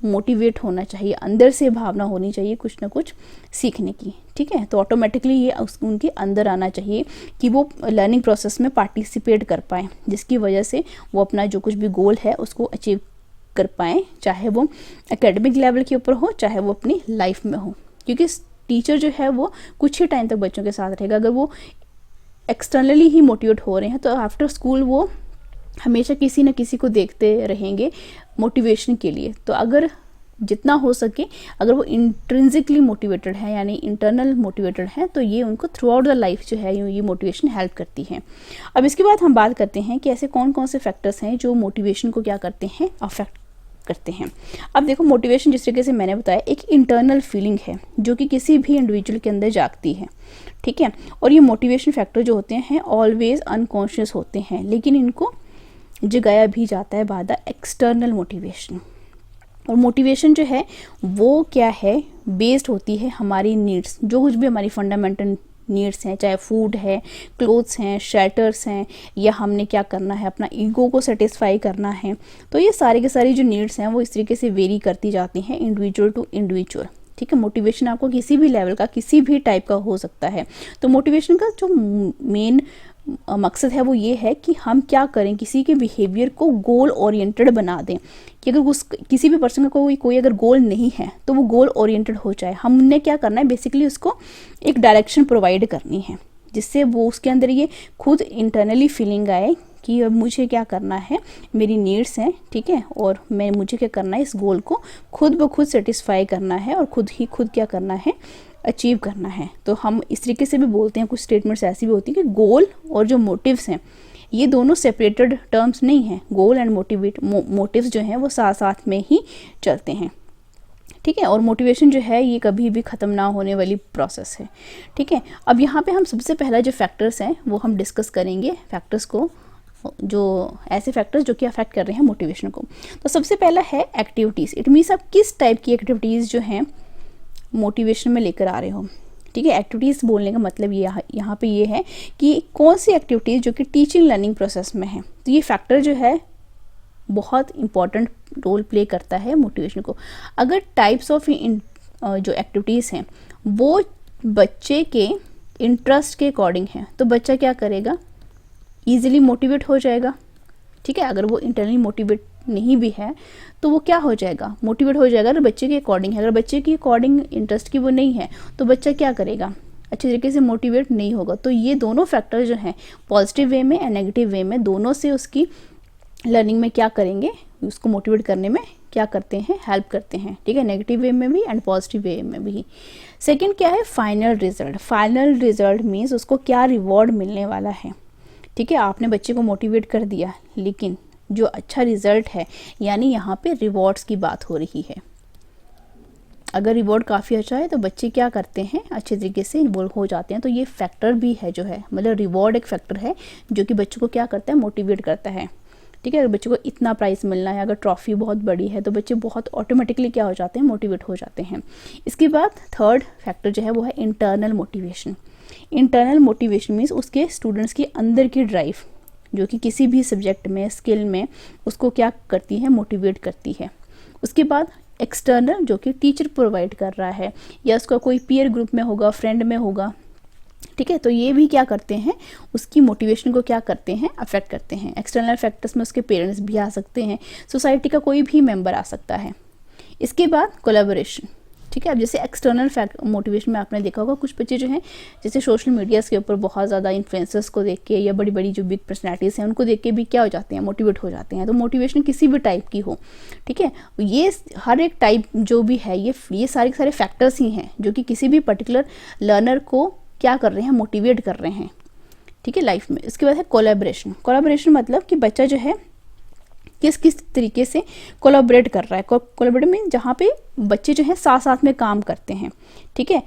मोटिवेट होना चाहिए, अंदर से भावना होनी चाहिए कुछ ना कुछ सीखने की। ठीक है, तो ऑटोमेटिकली ये उनके अंदर आना चाहिए कि वो लर्निंग प्रोसेस में पार्टिसिपेट कर पाएँ, जिसकी वजह से वो अपना जो कुछ भी गोल है उसको अचीव कर पाएँ, चाहे वो एकेडमिक लेवल के ऊपर हो, चाहे वो अपनी लाइफ में हो। क्योंकि टीचर जो है वो कुछ ही टाइम तक बच्चों के साथ रहेगा। अगर वो एक्सटर्नली ही मोटिवेट हो रहे हैं तो आफ्टर स्कूल वो हमेशा किसी न किसी को देखते रहेंगे मोटिवेशन के लिए। तो अगर जितना हो सके अगर वो इंट्रिंसिकली मोटिवेटेड है यानी इंटरनल मोटिवेटेड है तो ये उनको थ्रू आउट द लाइफ जो है ये मोटिवेशन हेल्प करती है। अब इसके बाद हम बात करते हैं कि ऐसे कौन कौन से फैक्टर्स हैं जो मोटिवेशन को क्या करते हैं, अफेक्ट करते हैं। अब देखो, मोटिवेशन जिस तरीके से मैंने बताया एक इंटरनल फीलिंग है जो कि किसी भी इंडिविजुअल के अंदर जागती है, ठीक है। और ये मोटिवेशन फैक्टर जो होते हैं ऑलवेज अनकॉन्शियस होते हैं, लेकिन इनको जगाया भी जाता है बाय द एक्सटर्नल मोटिवेशन। और मोटिवेशन जो है वो क्या है, बेस्ड होती है हमारी नीड्स, जो कुछ भी हमारी फंडामेंटल नीड्स हैं, चाहे फूड है, क्लोथ्स हैं, शेल्टर्स हैं, या हमने क्या करना है, अपना ईगो को सेटिस्फाई करना है। तो ये सारी के सारी जो नीड्स हैं वो इस तरीके से वेरी करती जाती हैं इंडिविजुअल टू इंडिविजुअल, ठीक है। मोटिवेशन आपको किसी भी लेवल का, किसी भी टाइप का हो सकता है। तो मोटिवेशन का जो मेन मकसद है वो ये है कि हम क्या करें, किसी के बिहेवियर को गोल ओरिएंटेड बना दें, कि अगर उस किसी भी पर्सन का कोई अगर गोल नहीं है तो वो गोल ओरिएंटेड हो जाए। हमने क्या करना है, बेसिकली उसको एक डायरेक्शन प्रोवाइड करनी है, जिससे वो उसके अंदर ये खुद इंटरनली फीलिंग आए कि अब मुझे क्या करना है, मेरी नीड्स हैं, ठीक है, और मुझे क्या करना है, इस गोल को खुद ब खुद सेटिस्फाई करना है और खुद क्या करना है, अचीव करना है। तो हम इस तरीके से भी बोलते हैं, कुछ स्टेटमेंट्स ऐसी भी होती हैं कि गोल और जो मोटिव्स हैं ये दोनों सेपरेटेड टर्म्स नहीं हैं। गोल एंड मोटिव्स जो हैं वो साथ साथ में ही चलते हैं, ठीक है। और मोटिवेशन जो है ये कभी भी ख़त्म ना होने वाली प्रोसेस है, ठीक है। अब यहाँ पे हम सबसे पहला जो फैक्टर्स हैं वो हम डिस्कस करेंगे, फैक्टर्स को, जो ऐसे फैक्टर्स जो कि अफेक्ट कर रहे हैं मोटिवेशन को। तो सबसे पहला है एक्टिविटीज़। इट मीन्स आप किस टाइप की एक्टिविटीज़ जो हैं मोटिवेशन में लेकर आ रहे हो, ठीक है। एक्टिविटीज़ बोलने का मतलब ये यहाँ पे ये है कि कौन सी एक्टिविटीज़ जो कि टीचिंग लर्निंग प्रोसेस में है। तो ये फैक्टर जो है बहुत इंपॉर्टेंट रोल प्ले करता है मोटिवेशन को। अगर टाइप्स ऑफ जो एक्टिविटीज़ हैं वो बच्चे के इंटरेस्ट के अकॉर्डिंग है तो बच्चा क्या करेगा, ईजिली मोटिवेट हो जाएगा, ठीक है। अगर वो इंटरनली मोटिवेट नहीं भी है तो वो क्या हो जाएगा, मोटिवेट हो जाएगा। अगर बच्चे के अकॉर्डिंग है, अगर बच्चे के अकॉर्डिंग इंटरेस्ट की वो नहीं है तो बच्चा क्या करेगा, अच्छे तरीके से मोटिवेट नहीं होगा। तो ये दोनों फैक्टर जो हैं पॉजिटिव वे में एंड नेगेटिव वे में दोनों से उसकी लर्निंग में क्या करेंगे, उसको मोटिवेट करने में क्या करते हैं, हेल्प करते हैं, ठीक है। नेगेटिव वे में भी एंड पॉजिटिव वे में भी। सेकेंड क्या है, final result. Final result means उसको क्या रिवॉर्ड मिलने वाला है, ठीक है। आपने बच्चे को मोटिवेट कर दिया लेकिन जो अच्छा रिजल्ट है, यानी यहाँ पे रिवॉर्ड्स की बात हो रही है। अगर रिवॉर्ड काफ़ी अच्छा है तो बच्चे क्या करते हैं, अच्छे तरीके से इन्वॉल्व हो जाते हैं। तो ये फैक्टर भी है जो है, मतलब रिवॉर्ड एक फैक्टर है जो कि बच्चों को क्या करता है, मोटिवेट करता है, ठीक है। अगर बच्चों को इतना प्राइस मिलना है, अगर ट्रॉफी बहुत बड़ी है तो बच्चे बहुत ऑटोमेटिकली क्या हो जाते हैं, मोटिवेट हो जाते हैं। इसके बाद थर्ड फैक्टर जो है वो है internal motivation. Internal motivation means उसके स्टूडेंट्स के अंदर की ड्राइव जो कि किसी भी सब्जेक्ट में, स्किल में उसको क्या करती है, मोटिवेट करती है। उसके बाद एक्सटर्नल जो कि टीचर प्रोवाइड कर रहा है या उसका कोई पीयर ग्रुप में होगा, फ्रेंड में होगा, ठीक है। तो ये भी क्या करते हैं, उसकी मोटिवेशन को क्या करते हैं, अफेक्ट करते हैं। एक्सटर्नल फैक्टर्स में उसके पेरेंट्स भी आ सकते हैं, सोसाइटी का कोई भी मेंबर आ सकता है। इसके बाद कोलैबोरेशन, ठीक है। अब जैसे एक्सटर्नल मोटिवेशन में आपने देखा होगा कुछ बच्चे जो हैं जैसे सोशल मीडियाज़ के ऊपर बहुत ज़्यादा इन्फ्लुएंसर्स को देख के या बड़ी बड़ी जो बिग पर्सनैलिटीज़ हैं उनको देख के भी क्या हो जाते हैं, मोटिवेट हो जाते हैं। तो मोटिवेशन किसी भी टाइप की हो, ठीक है, ये हर एक टाइप जो भी है ये सारे के सारे फैक्टर्स ही हैं जो कि किसी भी पर्टिकुलर लर्नर को क्या कर रहे हैं, मोटिवेट कर रहे हैं, ठीक है, लाइफ में। इसके बाद है कोलैबोरेशन। कोलैबोरेशन मतलब कि बच्चा जो है किस तरीके से कोलैबोरेट कर रहा है। कोलैबोरेट मीन जहाँ पे बच्चे जो है साथ साथ में काम करते हैं, ठीक है।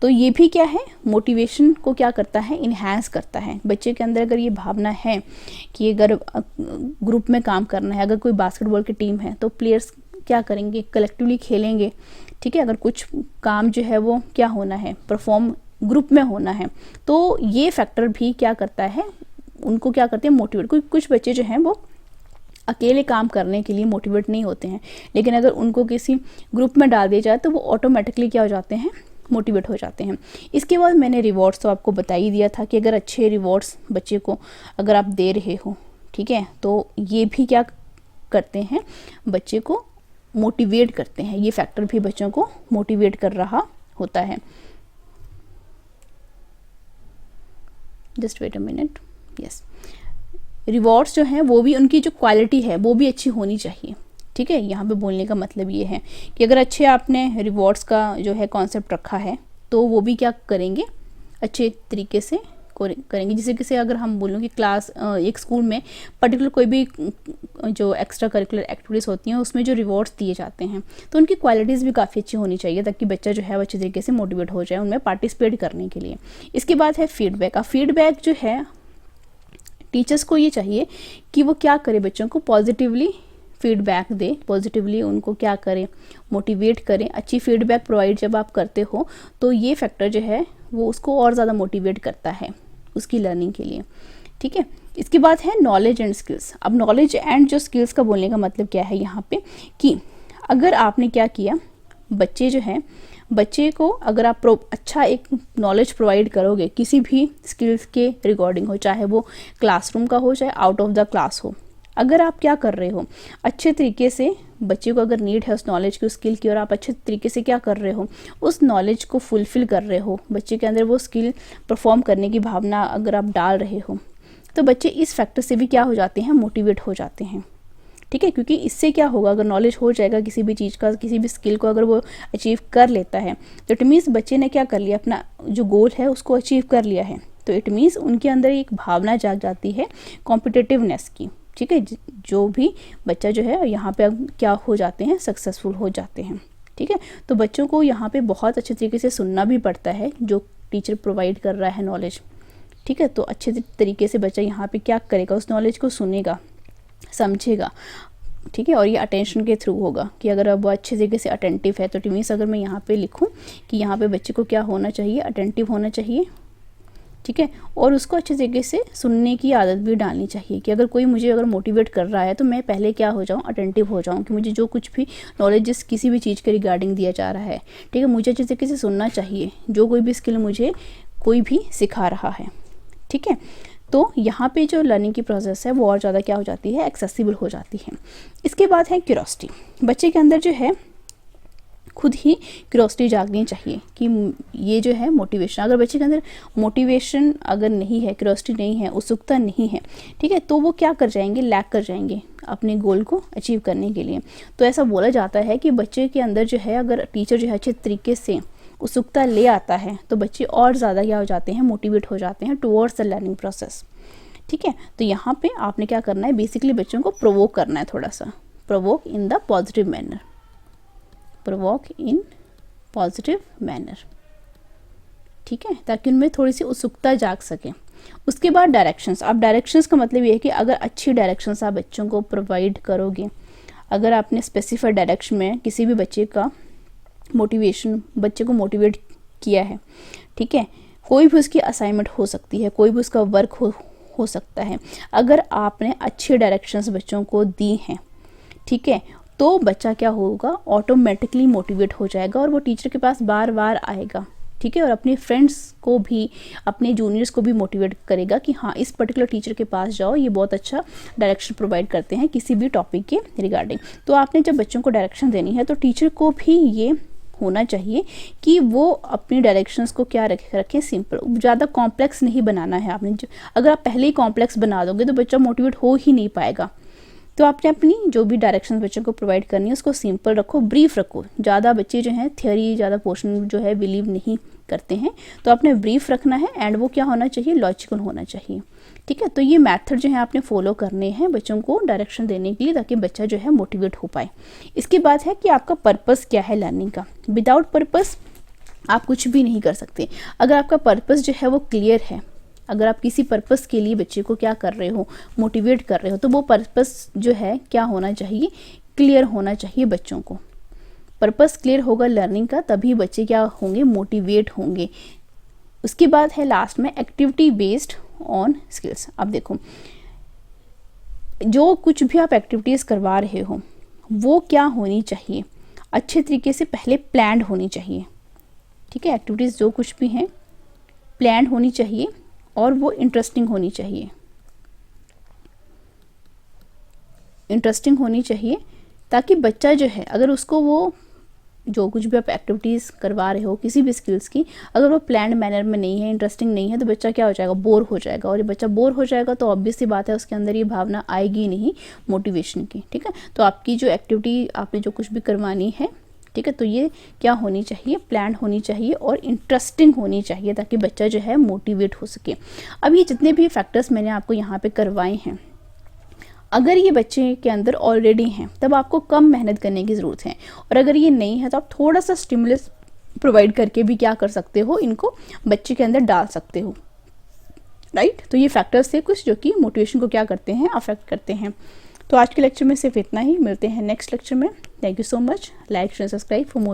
तो ये भी क्या है, मोटिवेशन को क्या करता है, इन्हांस करता है। बच्चे के अंदर अगर ये भावना है कि अगर ग्रुप में काम करना है, अगर कोई बास्केटबॉल की टीम है तो प्लेयर्स क्या करेंगे, कलेक्टिवली खेलेंगे, ठीक है। अगर कुछ काम जो है वो क्या होना है, परफॉर्म ग्रुप में होना है, तो ये फैक्टर भी क्या करता है, उनको क्या करते हैं, मोटिवेट। कुछ बच्चे जो हैं वो अकेले काम करने के लिए मोटिवेट नहीं होते हैं, लेकिन अगर उनको किसी ग्रुप में डाल दिया जाए तो वो ऑटोमेटिकली क्या हो जाते हैं, मोटिवेट हो जाते हैं। इसके बाद मैंने रिवॉर्ड्स तो आपको बता ही दिया था कि अगर अच्छे रिवॉर्ड्स बच्चे को अगर आप दे रहे हो, ठीक है, तो ये भी क्या करते हैं, बच्चे को मोटिवेट करते हैं। ये फैक्टर भी बच्चों को मोटिवेट कर रहा होता है। Just wait a minute, yes. Rewards जो हैं वो भी, उनकी जो क्वालिटी है वो भी अच्छी होनी चाहिए, ठीक है। यहाँ पे बोलने का मतलब ये है कि अगर अच्छे आपने रिवॉर्ड्स का जो है कॉन्सेप्ट रखा है तो वो भी क्या करेंगे, अच्छे तरीके से करेंगे। जैसे कि अगर हम बोलूँ कि क्लास एक स्कूल में पर्टिकुलर कोई भी जो एक्स्ट्रा करिकुलर एक्टिविटीज़ होती हैं उसमें जो रिवॉर्ड्स दिए जाते हैं तो उनकी क्वालिटीज़ भी काफ़ी अच्छी होनी चाहिए ताकि बच्चा जो है वो अच्छे तरीके से मोटिवेट हो जाए उनमें पार्टिसिपेट करने के लिए। इसके बाद है फीडबैक। अब फीडबैक जो है टीचर्स को ये चाहिए कि वो क्या करे, बच्चों को पॉजिटिवली फीडबैक दे, पॉजिटिवली उनको क्या करें, मोटिवेट करें। अच्छी फीडबैक प्रोवाइड जब आप करते हो तो ये फैक्टर जो है वो उसको और ज़्यादा मोटिवेट करता है उसकी लर्निंग के लिए। ठीक है, इसके बाद है नॉलेज एंड स्किल्स। अब नॉलेज एंड जो स्किल्स का बोलने का मतलब क्या है यहाँ पे कि अगर आपने क्या किया, बच्चे जो हैं, बच्चे को अगर आप अच्छा एक नॉलेज प्रोवाइड करोगे किसी भी स्किल्स के रिगार्डिंग हो, चाहे वो क्लासरूम का हो चाहे आउट ऑफ द क्लास हो, अगर आप क्या कर रहे हो अच्छे तरीके से, बच्चे को अगर नीड है उस नॉलेज की, उस स्किल की, और आप अच्छे तरीके से क्या कर रहे हो उस नॉलेज को फुलफिल कर रहे हो, बच्चे के अंदर वो स्किल परफॉर्म करने की भावना अगर आप डाल रहे हो, तो बच्चे इस फैक्टर से भी क्या हो जाते हैं, मोटिवेट हो जाते हैं। ठीक है, क्योंकि इससे क्या होगा, अगर नॉलेज हो जाएगा किसी भी चीज़ का, किसी भी स्किल को अगर वो अचीव कर लेता है तो इट मीन्स बच्चे ने क्या कर लिया, अपना जो गोल है उसको अचीव कर लिया है। तो इट मीन्स उनके अंदर एक भावना जाग जाती है कॉम्पिटिटिवनेस की। ठीक है, जो भी बच्चा जो है यहाँ पे अब क्या हो जाते हैं, सक्सेसफुल हो जाते हैं। ठीक है, तो बच्चों को यहाँ पे बहुत अच्छे तरीके से सुनना भी पड़ता है जो टीचर प्रोवाइड कर रहा है नॉलेज। ठीक है, तो अच्छे तरीके से बच्चा यहाँ पे क्या करेगा, उस नॉलेज को सुनेगा, समझेगा। ठीक है, और ये अटेंशन के थ्रू होगा कि अगर अब वो अच्छे तरीके से अटेंटिव है, तो इट मीन्स अगर मैं यहाँ पे लिखूँ कि यहाँ पे बच्चे को क्या होना चाहिए, अटेंटिव होना चाहिए। ठीक है, और उसको अच्छे तरीके से सुनने की आदत भी डालनी चाहिए कि अगर कोई मुझे अगर मोटिवेट कर रहा है तो मैं पहले क्या हो जाऊँ, अटेंटिव हो जाऊँ कि मुझे जो कुछ भी नॉलेज जिस किसी भी चीज़ के रिगार्डिंग दिया जा रहा है, ठीक है, मुझे अच्छे तरीके से सुनना चाहिए जो कोई भी स्किल मुझे कोई भी सिखा रहा है। ठीक है, तो यहाँ पे जो लर्निंग की प्रोसेस है वो और ज़्यादा क्या हो जाती है, एक्सेसिबल हो जाती है। इसके बाद है क्यूरोसिटी। बच्चे के अंदर जो है खुद ही क्यूरोसिटी जागनी चाहिए कि ये जो है मोटिवेशन, अगर बच्चे के अंदर मोटिवेशन अगर नहीं है, क्यूरोसिटी नहीं है, उत्सुकता नहीं है, ठीक है, तो वो क्या कर जाएंगे, लैक कर जाएंगे अपने गोल को अचीव करने के लिए। तो ऐसा बोला जाता है कि बच्चे के अंदर जो है अगर टीचर जो है अच्छे तरीके से उत्सुकता ले आता है तो बच्चे और ज़्यादा क्या हो जाते हैं, मोटिवेट हो जाते हैं टुवर्ड्स द लर्निंग प्रोसेस। ठीक है, तो यहाँ पे आपने क्या करना है, बेसिकली बच्चों को प्रोवोक करना है, थोड़ा सा provoke in the positive manner, provoke in positive manner. ठीक है, ताकि उनमें थोड़ी सी उत्सुकता जाग सके। उसके बाद डायरेक्शंस। अब डायरेक्शंस का मतलब ये है कि अगर अच्छी डायरेक्शंस आप बच्चों को प्रोवाइड करोगे, अगर आपने स्पेसिफाइड डायरेक्शन में किसी भी बच्चे का मोटिवेशन, बच्चे को मोटिवेट किया है, ठीक है, कोई भी उसकी असाइनमेंट हो सकती है, कोई भी उसका वर्क हो सकता है, अगर आपने अच्छे डायरेक्शंस बच्चों को दी हैं, ठीक है, तो बच्चा क्या होगा, ऑटोमेटिकली मोटिवेट हो जाएगा और वो टीचर के पास बार बार आएगा। ठीक है, और अपने फ्रेंड्स को भी, अपने जूनियर्स को भी मोटिवेट करेगा कि हाँ इस पर्टिकुलर टीचर के पास जाओ, ये बहुत अच्छा डायरेक्शन प्रोवाइड करते हैं किसी भी टॉपिक के रिगार्डिंग। तो आपने जब बच्चों को डायरेक्शन देनी है तो टीचर को भी ये होना चाहिए कि वो अपनी डायरेक्शंस को क्या रखें, सिंपल, ज़्यादा कॉम्प्लेक्स नहीं बनाना है आपने। अगर आप पहले ही कॉम्प्लेक्स बना दोगे तो बच्चा मोटिवेट हो ही नहीं पाएगा। तो आपने अपनी जो भी डायरेक्शन बच्चों को प्रोवाइड करनी है उसको सिंपल रखो, ब्रीफ रखो। ज़्यादा बच्चे जो हैं थियोरी ज़्यादा पोर्शन जो है बिलीव नहीं करते हैं, तो आपने ब्रीफ रखना है एंड वो क्या होना चाहिए, लॉजिकल होना चाहिए। ठीक है, तो ये मेथड जो है आपने फॉलो करने हैं बच्चों को डायरेक्शन देने के लिए, ताकि बच्चा जो है मोटिवेट हो पाए। इसके बाद है कि आपका पर्पस क्या है लर्निंग का। विदाउट पर्पस आप कुछ भी नहीं कर सकते। अगर आपका पर्पस जो है वो क्लियर है, अगर आप किसी पर्पस के लिए बच्चे को क्या कर रहे हो, मोटिवेट कर रहे हो, तो वो पर्पस जो है क्या होना चाहिए, क्लियर होना चाहिए बच्चों को। पर्पस क्लियर होगा लर्निंग का, तभी बच्चे क्या होंगे, मोटिवेट होंगे। उसके बाद है लास्ट में एक्टिविटी बेस्ड ऑन स्किल्स। अब देखो, जो कुछ भी आप एक्टिविटीज़ करवा रहे हो वो क्या होनी चाहिए, अच्छे तरीके से पहले प्लान्ड होनी चाहिए। ठीक है, एक्टिविटीज़ जो कुछ भी हैं प्लान्ड होनी चाहिए और वो इंटरेस्टिंग होनी चाहिए, इंटरेस्टिंग होनी चाहिए, ताकि बच्चा जो है अगर उसको वो जो कुछ भी आप एक्टिविटीज़ करवा रहे हो किसी भी स्किल्स की, अगर वो प्लान्ड मैनर में नहीं है, इंटरेस्टिंग नहीं है, तो बच्चा क्या हो जाएगा, बोर हो जाएगा। और ये बच्चा बोर हो जाएगा तो ऑब्वियस सी बात है उसके अंदर ये भावना आएगी नहीं मोटिवेशन की। ठीक है, तो आपकी जो एक्टिविटी आपने जो कुछ भी करवानी है, ठीक है, तो ये क्या होनी चाहिए, प्लान होनी चाहिए और इंटरेस्टिंग होनी चाहिए, ताकि बच्चा जो है मोटिवेट हो सके। अब ये जितने भी फैक्टर्स मैंने आपको यहाँ पे करवाए हैं, अगर ये बच्चे के अंदर ऑलरेडी हैं तब आपको कम मेहनत करने की ज़रूरत है, और अगर ये नहीं है तो आप थोड़ा सा स्टिमुलस प्रोवाइड करके भी क्या कर सकते हो, इनको बच्चे के अंदर डाल सकते हो, राइट। तो ये फैक्टर्स थे कुछ जो कि मोटिवेशन को क्या करते हैं, अफेक्ट करते हैं। तो आज के लेक्चर में सिर्फ इतना ही, मिलते हैं नेक्स्ट लेक्चर में। Thank you so much. Like share subscribe for more.